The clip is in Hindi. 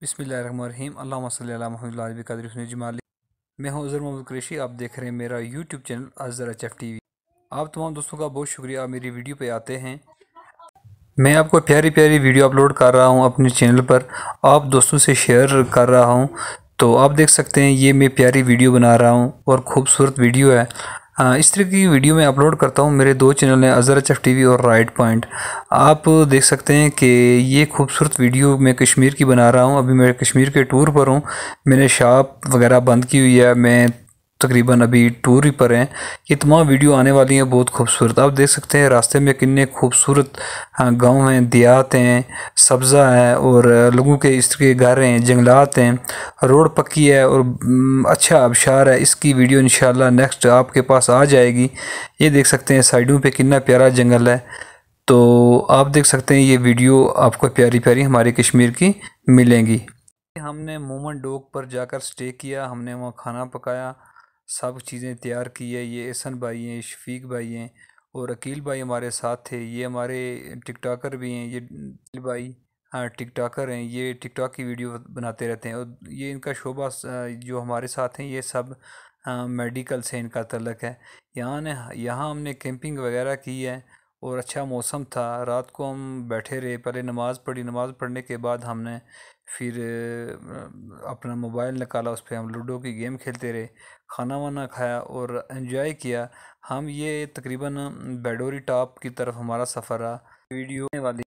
बिस्मिल्लाहिर्रहमानिर्रहीम अल्लाहुम्मा सल्ली अला मुहम्मद व अली जमाली। मैं हूं अज़हर मोहम्मद कुरैशी। आप देख रहे हैं मेरा YouTube channel Azhar H F TV. आप तमाम दोस्तों का बहुत शुक्रिया, आप मेरी वीडियो पे आते हैं। मैं आपको प्यारी प्यारी वीडियो अपलोड कर रहा हूं अपने चैनल पर, आप दोस्तों से शेयर कर रहा हूं। तो आप देख सकते हैं ये मैं प्यारी वीडियो बना रहा हूं और ख़ूबसूरत वीडियो है। इस तरह की वीडियो मैं अपलोड करता हूं। मेरे दो चैनल हैं, अज़हर एच एफ टीवी और राइट पॉइंट। आप देख सकते हैं कि ये खूबसूरत वीडियो मैं कश्मीर की बना रहा हूं। अभी मैं कश्मीर के टूर पर हूं। मैंने शॉप वगैरह बंद की हुई है, मैं तकरीबन अभी टूर ही पर हैं। ये तमाम वीडियो आने वाली हैं बहुत खूबसूरत। आप देख सकते हैं रास्ते में कितने खूबसूरत गांव हैं, देहात हैं, सब्ज़ा है और लोगों के इस के घर हैं, जंगलात हैं, रोड पक्की है और अच्छा आबशार है। इसकी वीडियो इंशाल्लाह नेक्स्ट आपके पास आ जाएगी। ये देख सकते हैं साइडों पे कितना प्यारा जंगल है। तो आप देख सकते हैं ये वीडियो आपको प्यारी प्यारी हमारे कश्मीर की मिलेंगी। हमने मोमन डोक पर जाकर स्टे किया, हमने वहाँ खाना पकाया, सब चीज़ें तैयार की है। ये एहसन भाई हैं, शफीक भाई हैं और अकील भाई हमारे साथ थे। ये हमारे टिकटॉकर भी हैं, ये अकील भाई हाँ टिकटॉकर हैं, ये टिकटॉक की वीडियो बनाते रहते हैं। और ये इनका शोबा जो हमारे साथ हैं ये सब मेडिकल से इनका तल्लक है। यहाँ हमने कैंपिंग वगैरह की है और अच्छा मौसम था। रात को हम बैठे रहे, पहले नमाज़ पढ़ी, नमाज़ पढ़ने के बाद हमने फिर अपना मोबाइल निकाला, उस पर हम लूडो की गेम खेलते रहे, खाना वाना खाया और एंजॉय किया। हम ये तकरीबन बैडोरी टॉप की तरफ हमारा सफ़र रहा। वीडियो वाली